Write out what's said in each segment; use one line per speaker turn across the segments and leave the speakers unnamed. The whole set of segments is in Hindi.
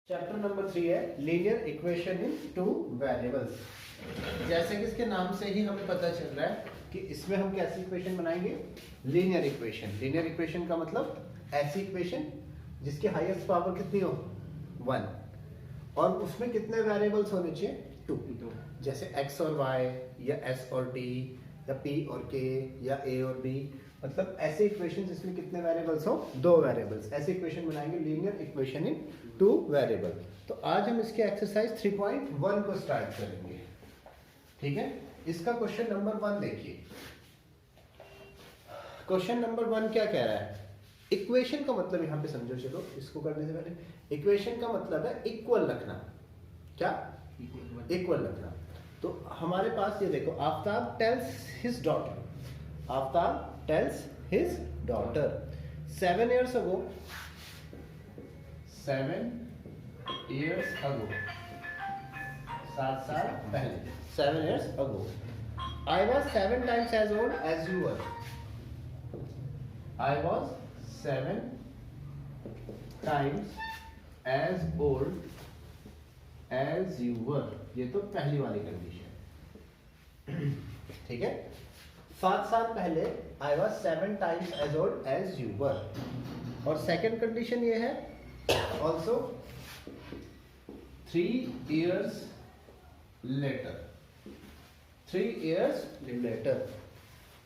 चैप्टर नंबर 3 है linear equation in two variables. जैसे कि इसके नाम से ही हमें पता चल रहा है कि इसमें हम कैसी इक्वेशन बनाएंगे, लीनियर इक्वेशन। लीनियर इक्वेशन का मतलब ऐसी इक्वेशन जिसकी हाईएस्ट पावर कितनी हो 1 और उसमें कितने वेरिएबल्स होने चाहिए 2। जैसे x और y या s और t या p और k या a और b, मतलब ऐसे इक्वेशन जिसमें कितने वेरिएबल्स हो 2 वेरिएबल्स, ऐसी इक्वेशन बनाएंगे लीनियर इक्वेशन इन 2 वेरिएबल। तो आज हम इसके एक्सरसाइज 3.1 को स्टार्ट करेंगे। ठीक है, इसका क्वेश्चन नंबर 1 देखिए। क्वेश्चन नंबर 1 क्या कह रहा है? इक्वेशन का मतलब यहां पे समझो, चलो इसको करने से पहले इक्वेशन का मतलब है इक्वल रखना। क्या? इक्वल रखना। तो हमारे पास ये देखो, Aftab tales his daughter, Aftab tells his daughter 7 years ago, 7 years ago, 7 साल पहले, 7 years ago, I was 7 times as old as you were. I was 7 times as old as you were. ये तो पहली वाली कंडीशन। ठीक है, 7 साल पहले I was 7 times as old as you were। और सेकेंड कंडीशन ये है also 3 years later, 3 years later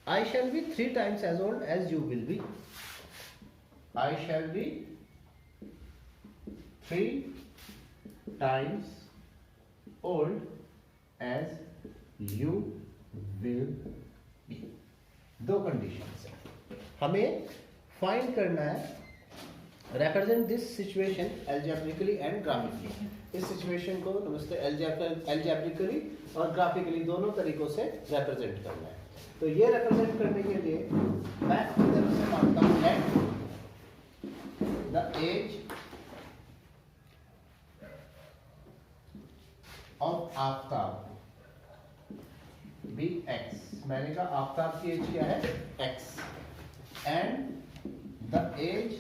I shall be 3 times as old as you will be। I shall be 3 times old as you will be। 2 conditions है, हमें फाइंड करना है represent this situation algebraically and graphically. इस सिचुएशन को नमस्ते एल्जेब्रिकली और ग्राफिकली दोनों तरीकों से रिप्रेजेंट करना है। तो ये रिप्रेजेंट करने के लिए मैं अपनी तरफ से मानता हूं let the age of Aftab be x। मैंने कहा आफ्ताब की एज क्या है x, and the age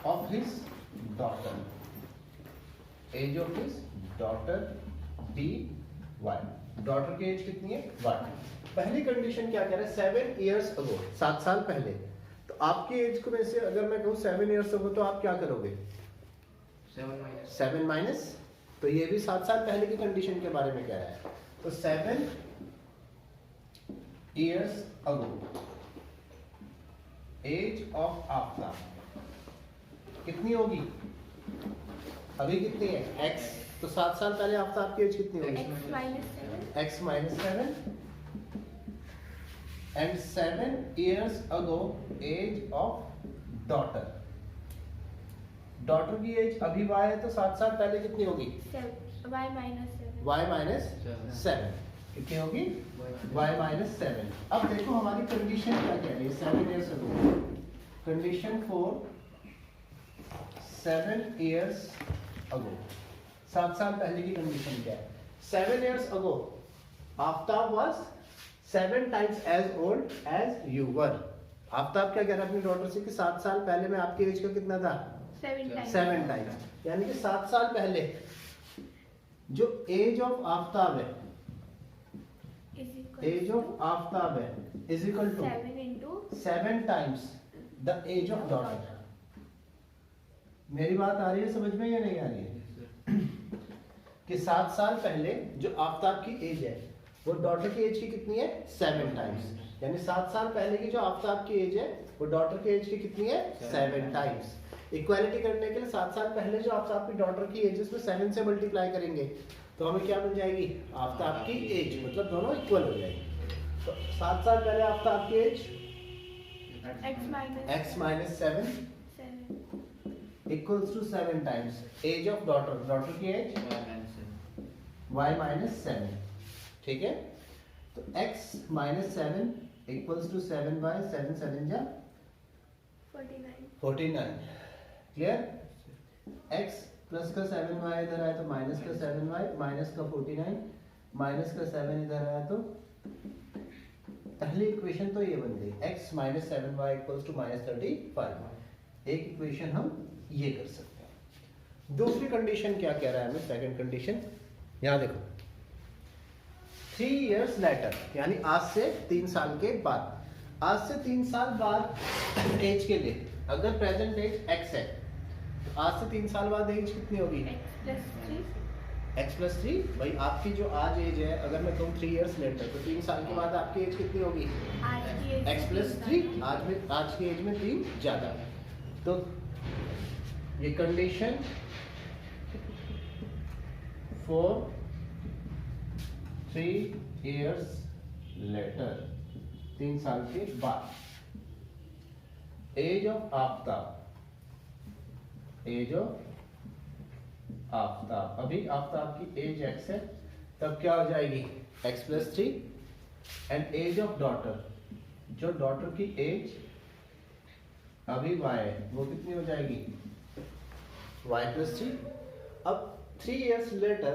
of his daughter, age of his daughter be y. Daughter की एज कितनी है 1। पहली कंडीशन क्या कह रहा है 7 years ago, 7 साल पहले। तो आपकी एज को में से अगर मैं कहूँ 7 years ago तो आप क्या करोगे 7 माइनस, तो ये भी 7 साल पहले की कंडीशन के बारे में कह रहा है। तो 7 years ago age of Aftab कितनी होगी? अभी कितनी है x, तो 7 साल पहले आफ्ताब की एज कितनी होगी x minus 7 and 7 years ago age of daughter. Daughter की एज अभी y है तो 7 साल पहले कितनी होगी y माइनस 7 कितनी होगी y माइनस 7। अब देखो हमारी कंडीशन क्या कह रही है 7 years ago। Condition 4 7 years ago, 7 साल पहले की कंडीशन क्या है? 7 years ago Aftab was 7 times as old as you were। Aftab क्या कह रहा है अपनी डॉटर से कि 7 साल पहले में आपकी एज का कितना था 7 टाइम्स, यानी कि 7 साल पहले जो एज ऑफ आफ्ताब है, एज ऑफ आफ्ताब है is equal to 7 times the age of daughter. मेरी बात आ रही है समझ में या नहीं आ रही है? कि 7 साल पहले जो आफ्ताब की एज है वो डॉटर की एज की कितनी है 7 टाइम्स, यानी 7 साल पहले की जो आफ्ताब की एज है वो डॉटर की एज की कितनी है 7 टाइम्स। इक्वालिटी करने के लिए 7 साल पहले जो आफ्ताब की डॉटर की एज है उसमें 7 से मल्टीप्लाई करेंगे तो हमें क्या बन जाएगी आफ्ताब की एज, मतलब दोनों इक्वल हो जाएगी। तो 7 साल पहले आफ्ताब की age x minus 7 equals to 7 times age of daughter, daughter की एज y माइनस 7। ठीक है, तो x minus 7 equals to 7 by 7 7 जा 49। क्लियर? x प्लस का 7y इधर आया तो माइनस का 7y, माइनस का 49, माइनस का 7 इधर आया तो पहली इक्वेशन तो ये बन गई x minus 7y equals to minus 35। एक इक्वेशन हम ये कर सकते हैं। दूसरी कंडीशन क्या कह रहा है हमें, सेकंड कंडीशन यहाँ देखो, 3 years later, यानी आज से 3 साल के बाद, आज से 3 साल बाद एज के लिए, अगर प्रेजेंट एज x है तो आज से 3 साल बाद एज कितनी होगी, x प्लस 3। भाई आपकी जो आज एज है, अगर मैं कहूँ 3 years later, तो 3 साल के बाद आपकी एज कितनी होगी, x प्लस 3। आज की एज में 3 ज्यादा। तो ये कंडीशन फॉर 3 years later, 3 साल के बाद, age of Aftab, age of Aftab, अभी आफ्ताब की एज x है, तब क्या हो जाएगी x plus 3, and age of daughter, जो डॉटर की एज अभी y है, वो कितनी हो जाएगी y प्लस 3। अब 3 years later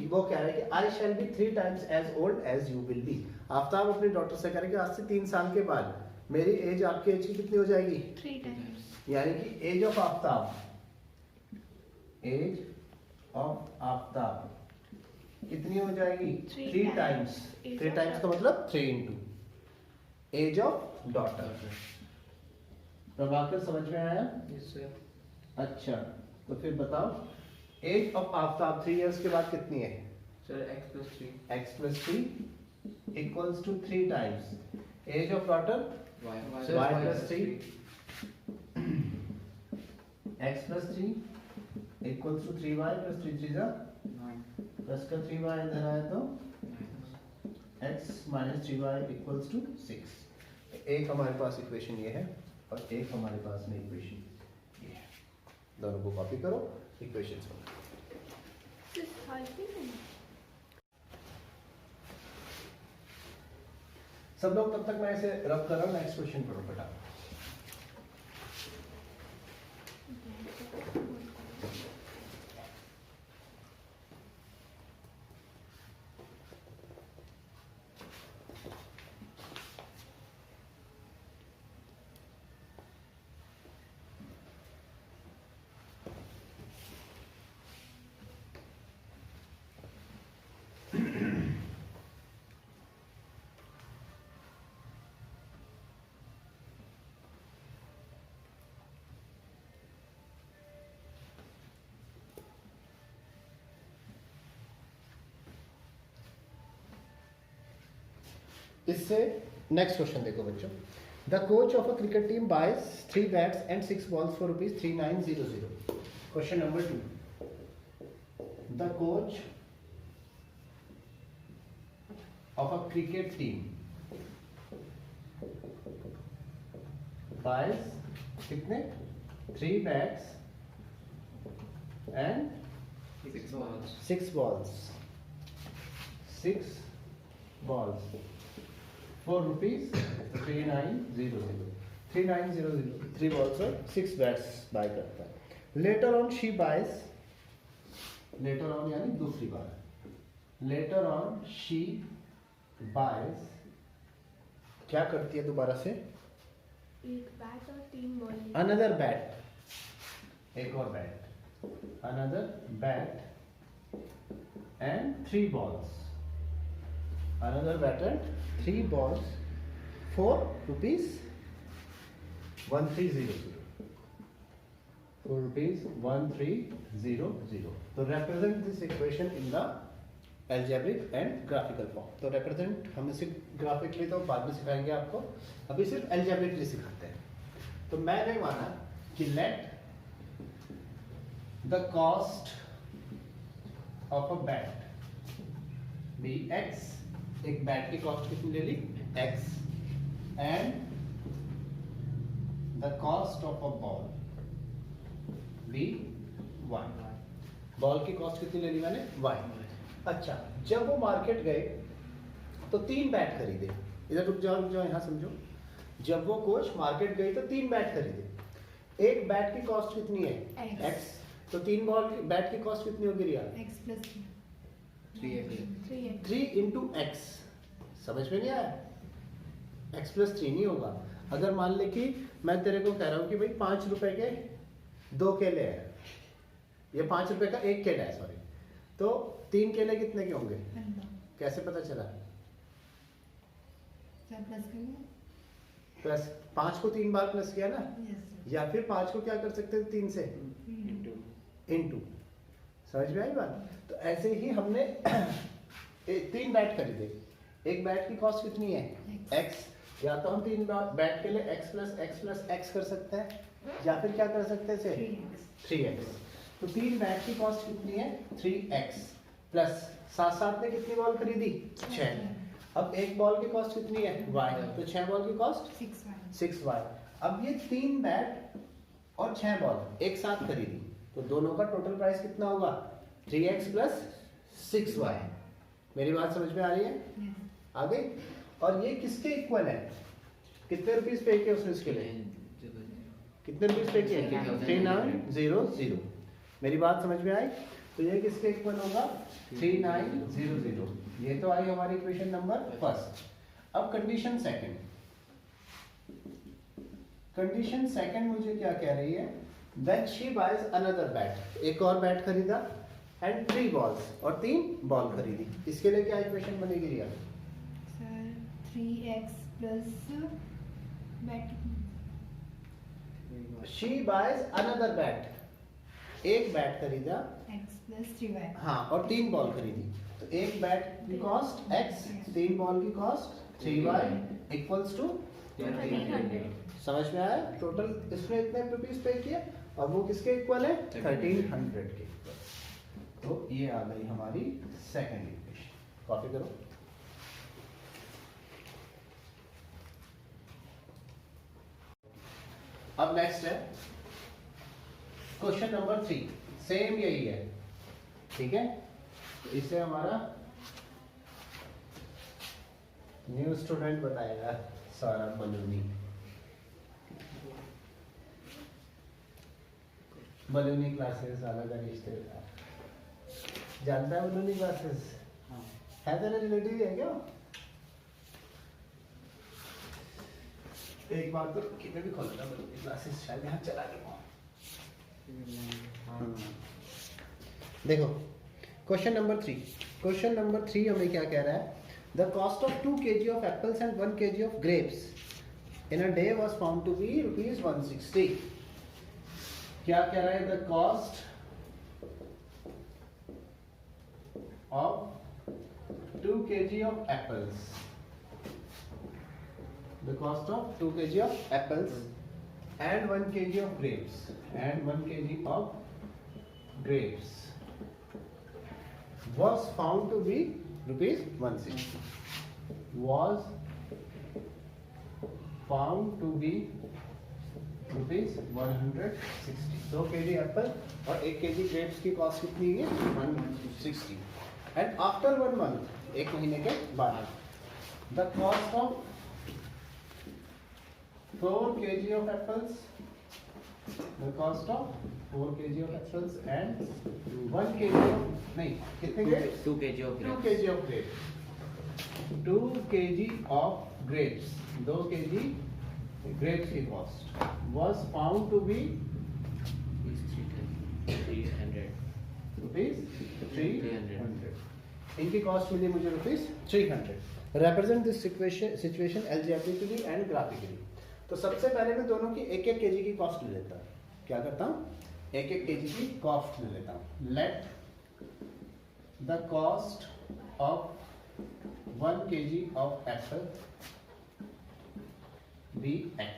वो कह रहा है कि I shall be 3 times as old as you will be. Aftab अपनी डॉटर से कह रहे कि आज से 3 साल के बाद मेरी एज आपकी एज की कितनी हो जाएगी,
3 times,
यानी कि age of Aftab, age of Aftab कितनी हो जाएगी, 3 times। 3 times का मतलब 3 into age of daughter. Prabhakar समझ में आया? अच्छा, तो फिर बताओ एज ऑफ आफ्ताब 3 years के बाद कितनी है
sir? x plus
3 equals to 3 times age of daughter
y
y plus 3, x plus 3 equals to 3y plus 3 3 जा
9
प्लस का 3y इधर आया तो x minus 3y equals to 6। एक हमारे पास इक्वेशन ये है और एक हमारे पास में इक्वेशन ये है, दोनों को कॉपी करो, इक्वेशंस बनाओ। सब लोग तब तक मैं इसे रब कर रहा हूँ, नेक्स्ट क्वेश्चन पढ़ो बेटा। इससे नेक्स्ट क्वेश्चन देखो बच्चों, the coach of a cricket team buys 3 bats and 6 balls for ₹3900। Question number 2, the coach of a cricket team buys कितने, 3 bats and
6 balls
6 balls, 6 balls for ₹3900। 3900 3 balls और 6 bats बाय करता है। Later on she buys, later on यानी दूसरी बार, later on she buys, क्या करती है दोबारा से,
एक बैट और 3 बॉल,
another bat, एक और bat, another bat and 3 balls, another bat and 3 balls for ₹1300, for ₹1300। तो represent this equation in the algebraic and graphical form। तो represent हम इसे graphically तो बाद में सिखाएंगे आपको, अभी सिर्फ algebraically सिखाते हैं। तो मैंने माना कि let the cost of a bat be x, एक बैट की कॉस्ट कितनी ले ली, x, and the cost of a ball be y। Ball की कॉस्ट कितनी ले ली मैंने, y। अच्छा, जब वो मार्केट गए तो 3 बैट खरीदे, इधर रुक जाओ यहाँ समझो, जब वो कोच मार्केट गए तो 3 बैट खरीदे, एक बैट की कॉस्ट कितनी है, x, तो 3 बॉल बैट की कॉस्ट कितनी होगी रिया,
x plus
3 into x। समझ में नहीं आया, x प्लस 3 नहीं होगा। अगर मान ले कि मैं तेरे को कह रहा हूँ कि भाई 5 रुपए के 2 केले हैं, ये 5 रुपए का एक केला है, सॉरी। तो 3 केले कितने के होंगे? कैसे पता चला? प्लस 5 को 3 बार प्लस किया ना, या फिर 5 को क्या कर सकते हैं 3 से इनटू। समझ में आई बात? तो ऐसे ही हमने 3 बैट खरीदे। एक बैट की कॉस्ट कितनी है? x। या तो हम 3 बैट के लिए x प्लस x कर सकते हैं, या फिर क्या कर सकते हैं इसे 3x। तो 3 बैट की कॉस्ट कितनी है? 3x प्लस साथ साथ में कितनी बॉल खरीदी? 6। अब एक बॉल की कॉस्ट कितनी है? y। तो 6 बॉल की कॉस्ट 6y। अब ये 3 बैट और 6 बॉल एक साथ खरीदी, तो दोनों का टोटल प्राइस कितना होगा? 3x plus 6y। मेरी बात समझ में आ रही है? आ गई? और ये किसके इक्वल है? कितने रुपीस पे किए उसने इसके लिए? कितने रुपीस पे किए? 3900। मेरी बात समझ में आई? तो ये किसके इक्वल होगा? 3900। ये तो आई हमारी इक्वेशन नंबर फर्स्ट। अब कंडीशन सेकंड। कंडीशन सेकंड मुझे क्या कह रही है? Then she buys another bat। एक और बैट खरीदा एंड 3 बॉल्स, और 3 बॉल खरीदी। इसके लिए क्या इक्वेशन बनेगी Riya?
Sir 3x plus bat.
She buys another bat। एक बैट खरीदा
x प्लस 3y।
हाँ, और 3 बॉल खरीदी। तो एक बैट की कॉस्ट x, 3 बॉल की कॉस्ट 3y इक्वल्स टू
1300।
समझ में आया? टोटल इसमें इतने रुपीस पे किए, और वो किसके इक्वल है? 1300 के इक्वल। तो ये आ गई हमारी सेकंड इक्वेशन। कॉपी करो। अब नेक्स्ट है क्वेश्चन नंबर 3। सेम यही है, ठीक है? तो इसे हमारा न्यू स्टूडेंट बताएगा, सौरभ बलूनी। बलूनी क्लासेस अलग रिश्तेदार जानता है? बलूनी क्लासेस है तेरे रिलेटिव है क्या? एक बार तो कितने भी खोलना बलूनी क्लासेस, शायद यहाँ चला गया। देखो क्वेश्चन नंबर 3। क्वेश्चन नंबर 3 हमें क्या कह रहा है? The cost of 2 kg of apples and 1 kg of grapes in a day was found to be ₹160। क्या कह रहा है? The cost of 2 kg of apples, the cost of 2 kg of apples and 1 kg of grapes, and 1 kg of grapes was found to be ₹160, was found to be ₹160। 2 kg Apple और 1 kg ग्रेप्स की कॉस्ट कितनी है? 160। एंड आफ्टर 1 मंथ, 1 महीने के बाद, the cost of 4 kg of apples, the cost of 4 kg of apples and 1 kg of, नहीं कितने grapes?
2 kg of
2
grapes।
kg of grapes. 2 kg of grapes, 2 kg grapes की cost was found to be ₹300। इनकी कॉस्ट मिली मुझे ₹300। Represent this situation algebraically and graphically. तो सबसे पहले मैं दोनों की 1-1 kg की कॉस्ट ले लेता हूँ। क्या करता हूँ? 1-1 kg की कॉस्ट ले लेता हूँ। Let the cost of 1 kg of apple be x।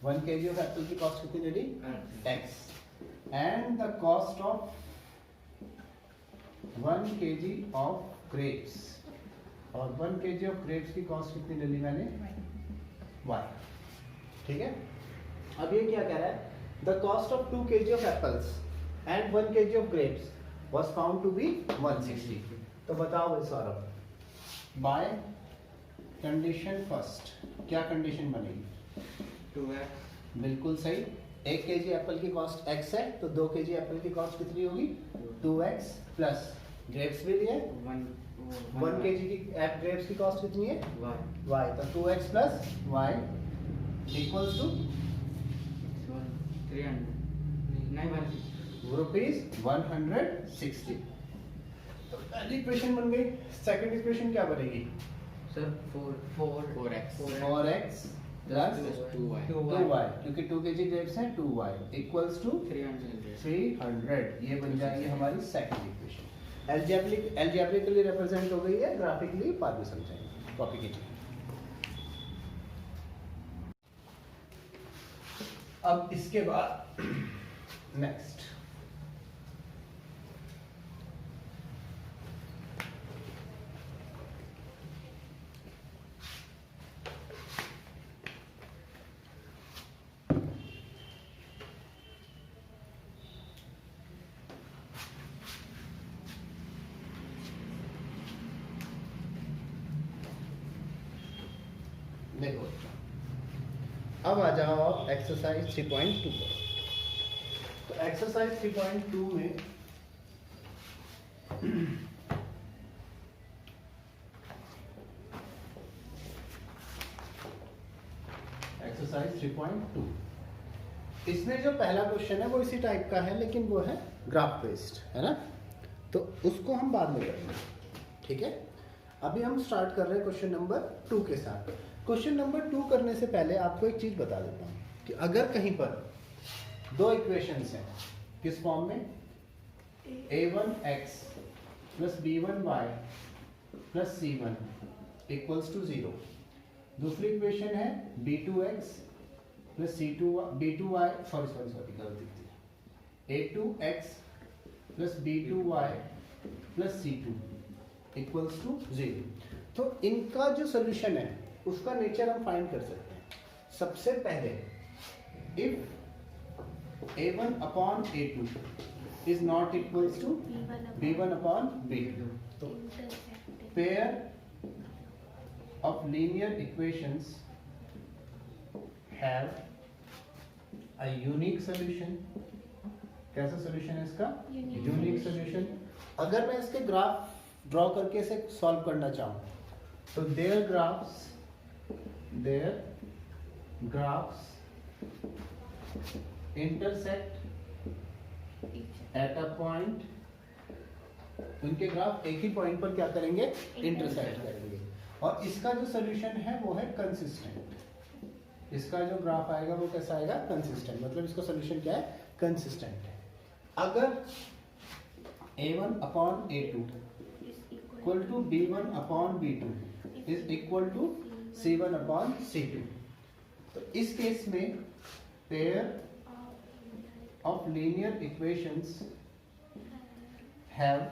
1 kg of apple की कॉस्ट कितनी लेडी? x। And the cost of 1 kg of grapes, और 1 kg of grapes की कॉस्ट कितनी ले ली मैंने? y। ठीक है? अब ये क्या कह रहा है? The cost of 2 kg of apples and 1 kg of grapes was found to be 160। तो बताओ भाई सौरभ, बाय कंडीशन फर्स्ट क्या कंडीशन बनेगी?
2x।
बिल्कुल सही। 1 kg एप्पल की कॉस्ट x है, तो 2 kg एप्पल की कॉस्ट कितनी होगी? 2x प्लस ग्रेप्स भी लिए 1 kg की ग्रेप्स की कॉस्ट कितनी है? y। तो 2x plus y equals to
300।
₹160। तो पहली इक्वेशन बन गई। सेकंड इक्वेशन क्या बनेगी?
Sir, 4x
4x plus
2y
2y, क्योंकि 2 के जी ग्रेड्स हैं 2y इक्वल्स टू
300
300। ये बन जाएगी हमारी सेकंड इक्वेशन। एल्जेब्रिकली रिप्रेजेंट हो गई है, ग्राफिकली बाद में समझाएंगे। कॉपी कीजिए। अब इसके बाद नेक्स्ट देखो, अब आ जाओ आप एक्सरसाइज 3.2 पर। तो एक्सरसाइज 3.2 में एक्सरसाइज 3.2, इसमें जो पहला क्वेश्चन है वो इसी टाइप का है, लेकिन वो है ग्राफ बेस्ड, है ना। तो उसको हम बाद में करेंगे, ठीक है। अभी हम स्टार्ट कर रहे हैं क्वेश्चन नंबर 2 के साथ। क्वेश्चन नंबर 2 करने से पहले आपको एक चीज बता देता हूँ कि अगर कहीं पर दो इक्वेशंस हैं, किस फॉर्म में, a1x plus b1y plus c1 equals to 0। दूसरी इक्वेशन है b2x प्लस b2y गलती थी, a2x plus b2y plus c2 equals to 0। तो इनका जो सोल्यूशन है उसका नेचर हम फाइंड कर सकते हैं। सबसे पहले if a1 upon a2 is not equals to b1 upon b2, तो pair of linear equations have a unique solution. कैसा सॉल्यूशन है इसका? Unique solution. अगर मैं इसके ग्राफ ड्रॉ करके इसे सॉल्व करना चाहूं तो their graphs intersect at a point, उनके ग्राफ एक ही पॉइंट पर क्या करेंगे? इंटरसेक्ट करेंगे। और इसका जो सोल्यूशन है वो है कंसिस्टेंट। इसका जो ग्राफ आएगा वो कैसा आएगा? कंसिस्टेंट। मतलब इसका सोल्यूशन क्या है? कंसिस्टेंट है। अगर a1 upon a2 equal to b1 upon b2 is equal to c1 upon c2, तो इस केस में pair of linear equations have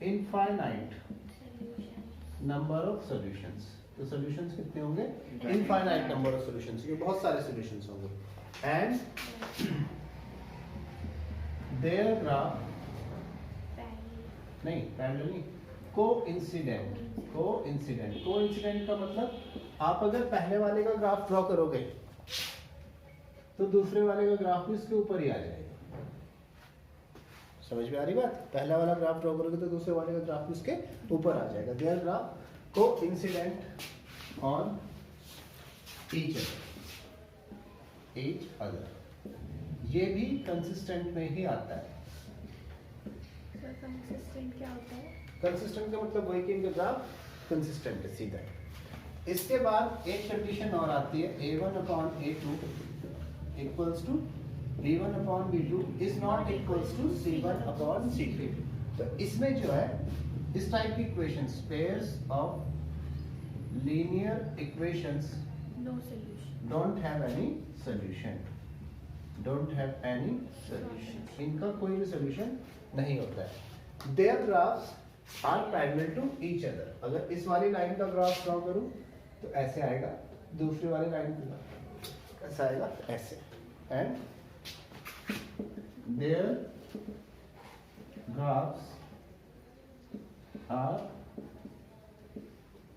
infinite number of solutions। तो solutions कितने होंगे? Infinite number of solutions, ये बहुत सारे solutions होंगे। and their graph नहीं, parallel नहीं, coincident का मतलब आप अगर पहले वाले का ग्राफ ड्रॉ करोगे तो दूसरे वाले का ग्राफ भी उसके ऊपर ही आ जाएगा। समझ में आ रही बात? पहला वाला ग्राफ ड्रॉ करोगे तो दूसरे वाले का ग्राफ भी उसके ऊपर आ जाएगा। Their graph coincident on each other. ये भी कंसिस्टेंट में ही आता है।
कंसिस्टेंट क्या होता है?
कंसिस्टेंट का मतलब वही कि इनका ग्राफ कंसिस्टेंट है, सीधा। इसके बाद एक कंडीशन और आती है, a1 upon a2 equals to b1 upon b2 is not equals to c1 upon c2। तो इसमें जो है इस टाइप की equations, pairs of linear equations
no solution,
don't have any solution, इनका कोई भी सॉल्यूशन नहीं होता है। Their graphs are parallel to each other. अगर इस वाली लाइन का ग्राफ ड्रॉ करूं तो ऐसे आएगा, दूसरी वाली लाइन का ऐसा आएगा, ऐसे। And their graphs are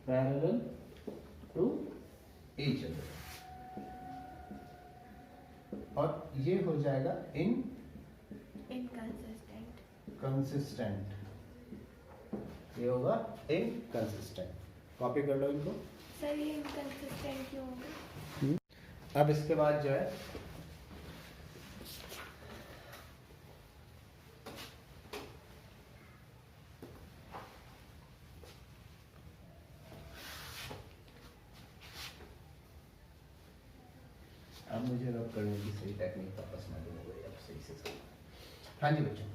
parallel to each other, और ये हो जाएगा कंसिस्टेंट। ये होगा इनकंसिस्टेंट। कॉपी कर लो इनको।
सर ये इनकंसिस्टेंट क्यों होगा?
अब इसके बाद जो है अब मुझे रब करने की सही टेक्निक वापस मालूम हो गई, अब सही से समझ। हाँ जी बच्चों,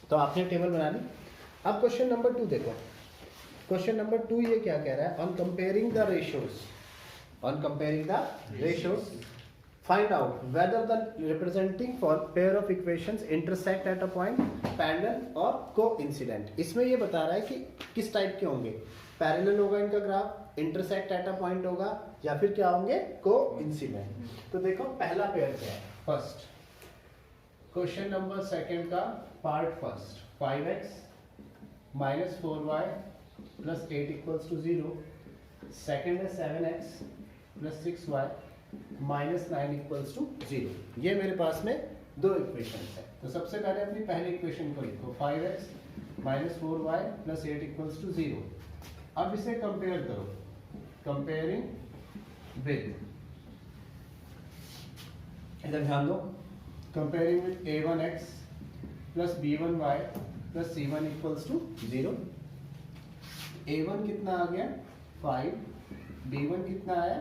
तो आपने टेबल बना ली। अब क्वेश्चन नंबर 2 देखो। क्वेश्चन नंबर 2 ये क्या कह रहा है? On comparing the ratios, on comparing the ratios find out whether the representing for pair of equations intersect at a point parallel or coincident। इसमें ये बता रहा है कि किस टाइप के होंगे, पैरेलल होगा इनका graph, intersect at a point होगा, या फिर क्या होंगे, कोइंसिडेंट। तो देखो पहला पेयर क्या है, फर्स्ट क्वेश्चन नंबर सेकंड का part first, 5x minus 4y plus 8 equals to 0। Second है 7x plus 6y minus 9 equals to 0। ये मेरे पास में दो इक्वेशन है। तो सबसे पहले अपनी पहली इक्वेशन को लिखो, 5x minus 4y plus 8 equals to 0। अब इसे कंपेयर करो, कंपेयरिंग विद, इधर ध्यान दो, comparing with a1x plus b1y plus c1 equals to 0। a1 कितना आ गया 5, b1 कितना आया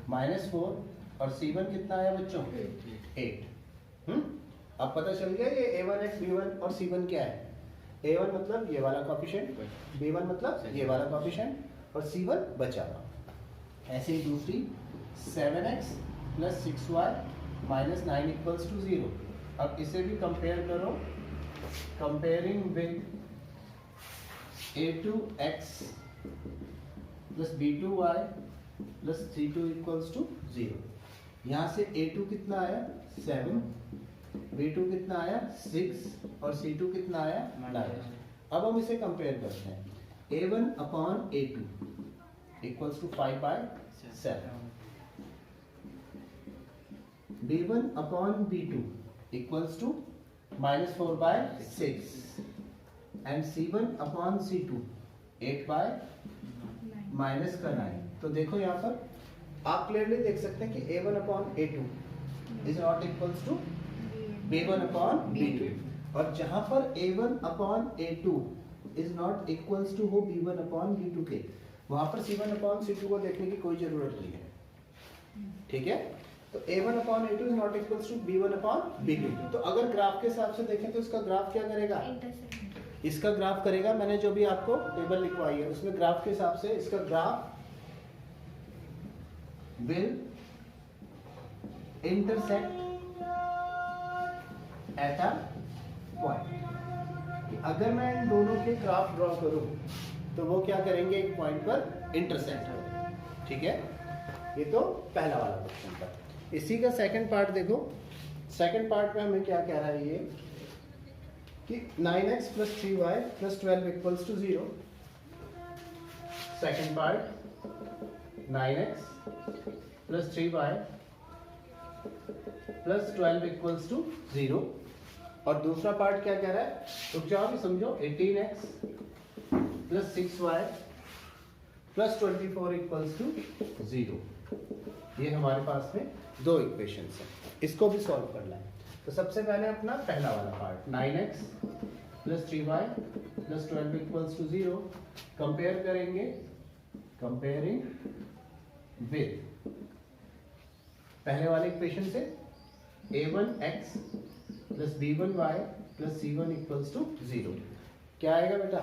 -4 और c1 कितना आया बच्चों 8। अब पता चल गया ये a1x b1 और c1 क्या है। a1 मतलब ये वाला कोएफिशिएंट, b1 मतलब ये वाला कोएफिशिएंट और c1 बचा हुआ। ऐसे ही दूसरी 7x plus 6y minus 9 equals to 0। अब इसे भी कंपेयर करो, comparing with a2x plus b2y plus 3 equals to 0। यहाँ से a2 कितना आया 7, b2 कितना आया 6 और c2 कितना आया 9। अब हम इसे कंपेयर करते हैं, a1 upon a2 equals to 5/7, b1 upon b2 equals to -4/6 and c1 upon c2 8/-9। तो देखो यहाँ पर आप क्लियरली देख सकते हैं कि a1 upon a2 is not equals to b1 upon b2, और जहां पर a1 upon a2 is not equals to हो b1 अपॉन b2 के, वहां पर c1 अपॉन c2 को देखने की कोई जरूरत नहीं है। ठीक है, तो a1 upon a2 is not equals to b1 upon b2। तो अगर ग्राफ के हिसाब से देखें तो इसका ग्राफ क्या करेगा, इसका ग्राफ करेगा, मैंने जो भी आपको टेबल लिखवाई है उसमें ग्राफ के हिसाब से इसका graph will intersect at a point। अगर मैं इन दोनों के ग्राफ ड्रॉ करूं तो वो क्या करेंगे, एक पॉइंट पर इंटरसेक्ट करेंगे। ठीक है, ये तो पहला वाला क्वेश्चन था। इसी का सेकंड पार्ट देखो, सेकंड पार्ट में हमें क्या कह रहा है ये कि 9x plus 3y plus 12 equals to 0। Second part 9x plus 3y plus 12 equals to 0। और दूसरा पार्ट क्या कह रहा है, रुक जाओ भी समझो, 18x plus 6y plus 24 equals to 0। ये हमारे पास में दो इक्वेशंस हैं, इसको भी सॉल्व करना है। तो सबसे पहले अपना पहला वाला part 9x plus 3y plus 12 equals to 0 compare करेंगे, कंपेयरिंग विद पहले वाले इक्वेशन से a1x plus b1y plus c1 equals to 0। क्या आएगा बेटा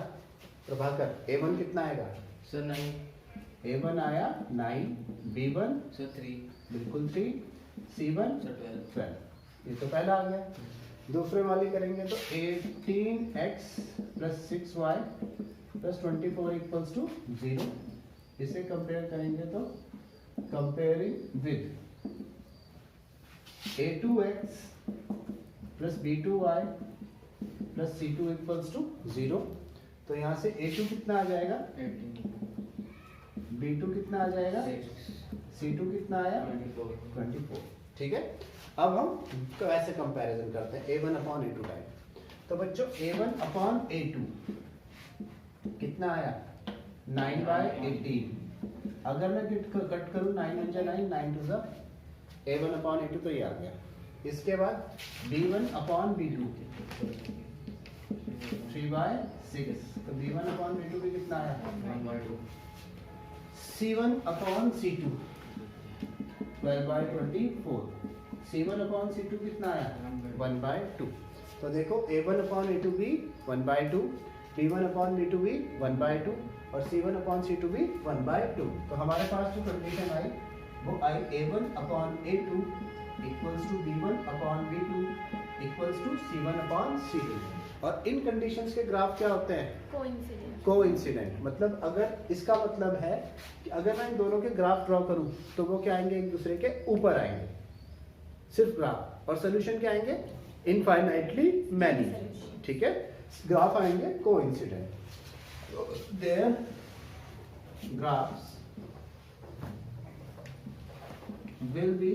प्रभाकर, a1 कितना आएगा
सर 9,
a1 आया 9, b1
सर 3,
बिल्कुल 3, c1
सर
12। ये तो पहला आ गया। दूसरे वाली करेंगे तो 18x plus 6y plus 24 equals to 0। इसे कंपेयर करेंगे तो comparing with a2x plus b2y plus c2 equals to 0। तो यहाँ से a2 कितना आ जाएगा
18,
b2 कितना आ जाएगा
6,
c2 कितना आया 24। ठीक है, अब हम तो ऐसे कंपैरिजन करते हैं a1 अपॉन a2 टाइप। तो बच्चों a1 अपॉन a2 कितना आया 9/18। अगर मैं कट करूं 9 × 9, 9 to the a1 upon a2 तो ये आ गया। इसके बाद b1 अपॉन b2 3/6, तो b1 अपॉन b2 भी कितना आया
1/2,
c1 अपॉन c2 12/24। C1/C2 कितना आया? 1/2। तो देखो A1/A2 भी 1/2, B1/B2 भी 1/2 और C1/C2 भी 1/2। तो हमारे पास जो कंडीशन आई वो आई A1/A2 equals to B1/B2 equals to C1/C2। और इन कंडीशंस के ग्राफ क्या होते हैं?
कोइंसिडेंट।
कोइंसिडेंट। मतलब अगर इसका मतलब है कि अगर मैं इन दोनों के ग्राफ ड्रॉ करूं तो वो क्या आएंगे? एक दूसरे के ऊपर आएंगे, सिर्फ ग्राफ। और सोल्यूशन क्या आएंगे? Infinitely many. ठीक है, ग्राफ आएंगे coincident. Their graphs will be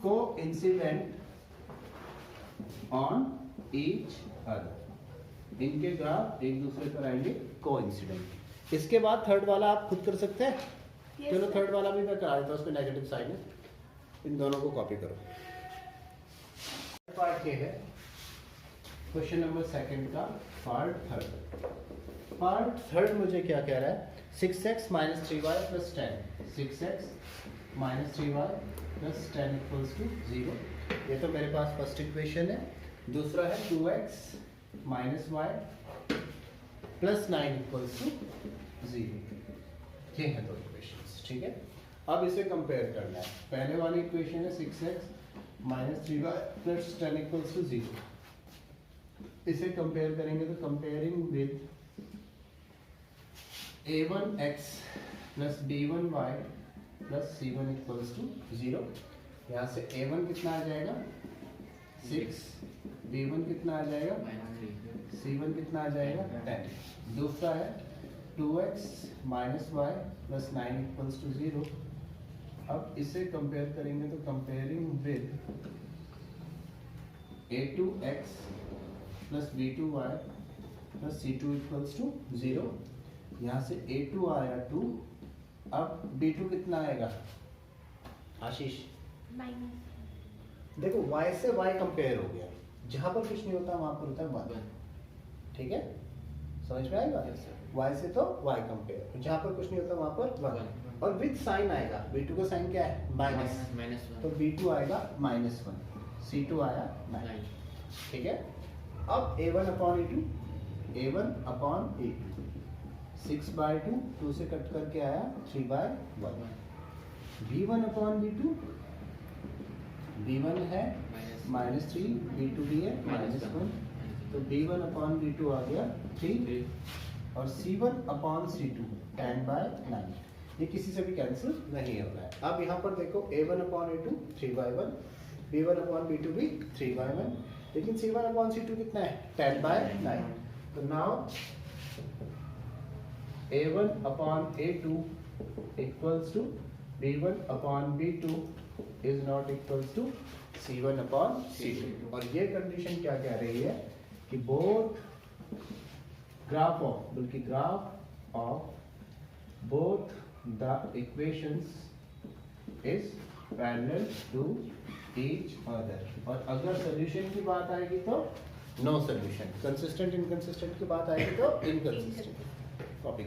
coincident on each other। इनके ग्राफ एक दूसरे पर आएंगे कोइंसिडेंट। इसके बाद थर्ड वाला आप खुद कर सकते हैं।
Yes,
चलो
sir।
थर्ड वाला भी मैं करा देता हूँ, उसमें नेगेटिव साइन है। इन दोनों को कॉपी करो। पार्ट के है क्वेश्चन नंबर सेकंड का पार्ट थर्ड। पार्ट थर्ड मुझे क्या कह रहा है? 6x - 3y + 10। 6x - 3y + 10 = 0। ये तो मेरे पास फर्स्ट इक्वेशन है। दूसरा है 2x - y + 9 = 0। ये है दो इक्वेशंस। ठीक है, अब इसे कंपेयर करना है। पहले वाली इक्वेशन है 6x - 3y + 10 = 0। इसे कंपेयर करेंगे तो comparing with a1x + b1y + c1 = 0। यहाँ से a1 कितना आ जाएगा? 6, b1 कितना आ जाएगा? c1 कितना आ जाएगा? 10। दूसरा है 2x - y + 9 = 0। अब इसे कंपेयर करेंगे तो comparing with a2x + b2y + c2 = 0। यहाँ से a2 आया 2। अब b2 कितना आएगा आशीष?
माइनस।
देखो y से y कंपेयर हो गया, जहां पर कुछ नहीं होता वहां पर होता है 1। ठीक है, समझ में आएगा? y से तो y कंपेयर, जहां पर कुछ नहीं होता वहां पर 1। और विद साइन आएगा। b2 का साइन क्या है? माइनस। तो b2 आएगा -1, c2 आया 9। ठीक है, अब a1/a2 6/2, 2 से कट करके आया 3/1। b1/b2 b1 है -3, b2 भी है -1, तो b1/b2 आ गया 3 और c1/c2 10/9। ये किसी से भी कैंसिल नहीं हो रहा है। अब यहाँ पर देखो a1/a2 3/1, b1/b2 भी 3/1, लेकिन c1/c2 कितना है? 10/9। तो now a1/a2 equals to b1/b2 is not equals to c1/c2। और ये कंडीशन क्या कह रही है कि both graph of both the equations is parallel to each other। और अगर सॉल्यूशन की बात आएगी तो नो सॉल्यूशन, कंसिस्टेंट इनकंसिस्टेंट की बात आएगी तो इनकंसिस्टेंट। कॉपी